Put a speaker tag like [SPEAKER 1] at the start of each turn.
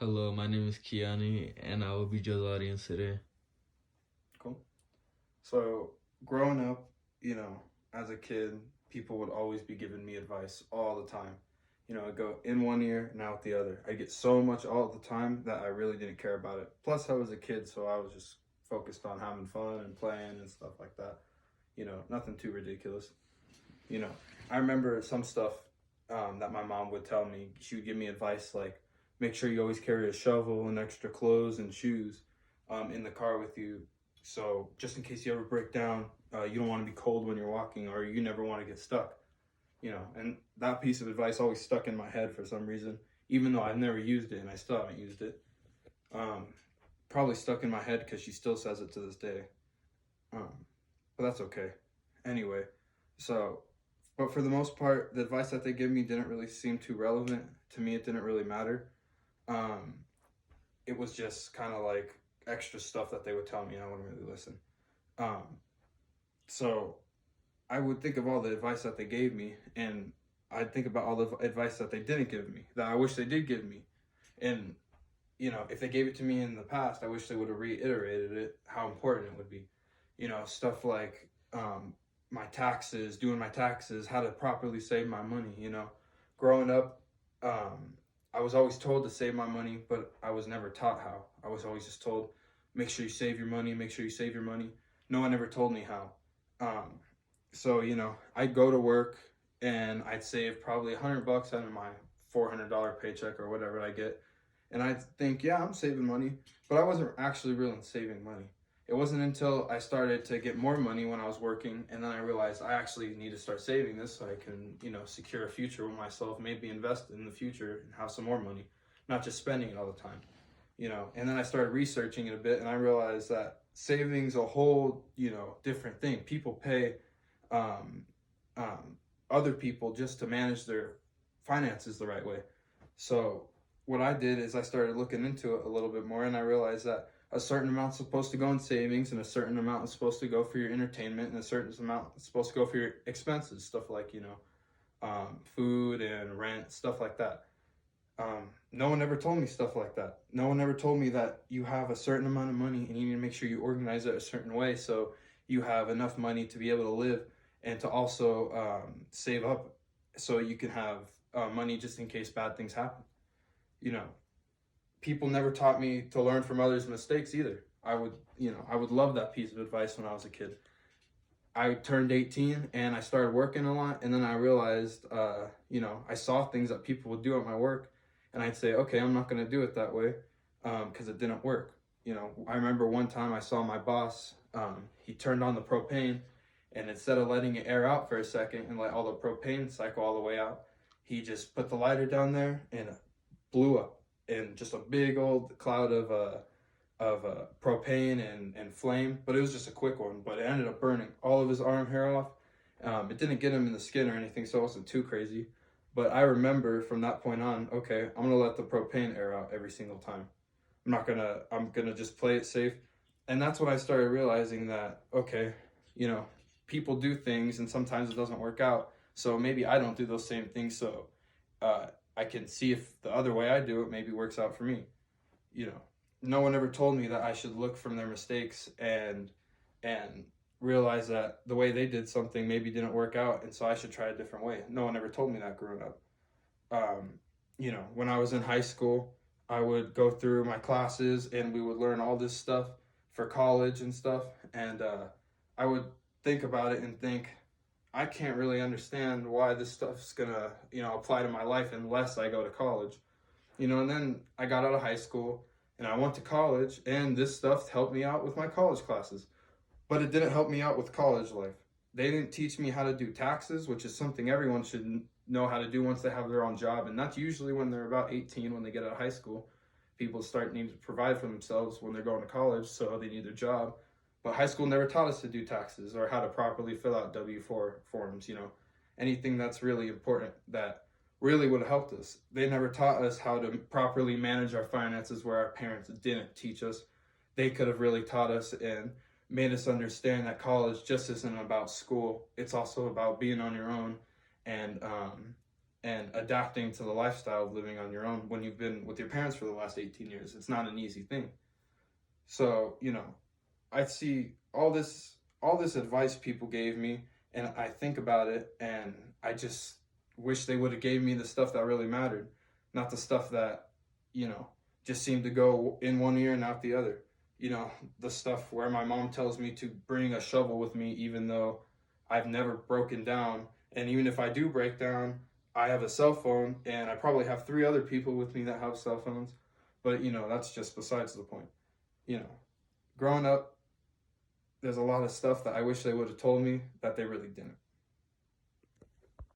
[SPEAKER 1] Hello, my name is Kiani, and I will be your audience today.
[SPEAKER 2] Cool. So, growing up, you know, as a kid, people would always be giving me advice all the time. I'd go in one ear and out the other. I get so much all the time that I really didn't care about it. Plus, I was a kid, so I was just focused on having fun and playing and stuff like that. Nothing too ridiculous. You know, I remember some stuff that my mom would tell me. She would give me advice like, make sure you always carry a shovel and extra clothes and shoes in the car with you. So just in case you ever break down, you don't want to be cold when you're walking, or you never want to get stuck. And that piece of advice always stuck in my head for some reason, even though I've never used it and I still haven't used it. Um, Probably stuck in my head because she still says it to this day. Um, but that's okay. Anyway, so but for the most part, the advice that they give me didn't really seem too relevant to me. It didn't really matter. Um, it was just kind of like extra stuff that they would tell me, and I wouldn't really listen. Um, so I would think of all the advice that they gave me, and I'd think about all the advice that they didn't give me, that I wish they did give me. And, if they gave it to me in the past, I wish they would have reiterated it, how important it would be. Stuff like my taxes, doing my taxes, how to properly save my money. Growing up, I was always told to save my money, but I was never taught how. I was always just told, make sure you save your money, make sure you save your money. No one ever told me how. So, I'd go to work and I'd save probably $100 out of my $400 paycheck or whatever I get. And I'd think, yeah, I'm saving money, but I wasn't actually really saving money. It wasn't until I started to get more money when I was working, and then I realized I actually need to start saving this so I can, secure a future with myself, maybe invest in the future and have some more money, not just spending it all the time. And then I started researching it a bit, and I realized that savings a whole, different thing. People pay um, other people just to manage their finances the right way. So what I did is I started looking into it a little bit more, and I realized that a certain amount's supposed to go in savings, and a certain amount is supposed to go for your entertainment, and a certain amount is supposed to go for your expenses, stuff like food and rent, stuff like that. No one ever told me stuff like that. No one ever told me that you have a certain amount of money and you need to make sure you organize it a certain way so you have enough money to be able to live and to also save up so you can have money just in case bad things happen. You know, People never taught me to learn from others' mistakes either. I would love that piece of advice when I was a kid. I turned 18 and I started working a lot, and then I realized, I saw things that people would do at my work, and I'd say, okay, I'm not going to do it that way because it didn't work. I remember one time I saw my boss, he turned on the propane, and instead of letting it air out for a second and let all the propane cycle all the way out, he just put the lighter down there and it blew up in just a big old cloud of propane and flame, but it was just a quick one. But it ended up burning all of his arm hair off. It didn't get him in the skin or anything, so it wasn't too crazy. But I remember from that point on, okay, I'm gonna let the propane air out every single time. I'm gonna just play it safe. And that's when I started realizing that, okay, you know, people do things and sometimes it doesn't work out. So maybe I don't do those same things. So uh, I can see if the other way I do it maybe works out for me. You know, no one ever told me that I should look from their mistakes and realize that the way they did something maybe didn't work out, and so I should try a different way. No one ever told me that growing up. When I was in high school, I would go through my classes and we would learn all this stuff for college and stuff, and I would think about it and think, I can't really understand why this stuff's gonna, apply to my life unless I go to college. And then I got out of high school and I went to college, and this stuff helped me out with my college classes. But it didn't help me out with college life. They didn't teach me how to do taxes, which is something everyone should know how to do once they have their own job. And that's usually when they're about 18, when they get out of high school. People start needing to provide for themselves when they're going to college, so they need their job. But high school never taught us to do taxes or how to properly fill out W-4 forms, anything that's really important that really would have helped us. They never taught us how to properly manage our finances where our parents didn't teach us. They could have really taught us and made us understand that college just isn't about school. It's also about being on your own and and adapting to the lifestyle of living on your own when you've been with your parents for the last 18 years. It's not an easy thing. So, I see all this advice people gave me, and I think about it, and I just wish they would have gave me the stuff that really mattered, not the stuff that, you know, just seemed to go in one ear and out the other. The stuff where my mom tells me to bring a shovel with me even though I've never broken down, and even if I do break down, I have a cell phone, and I probably have three other people with me that have cell phones. But that's just besides the point. you know Growing up, there's a lot of stuff that I wish they would have told me that they really didn't.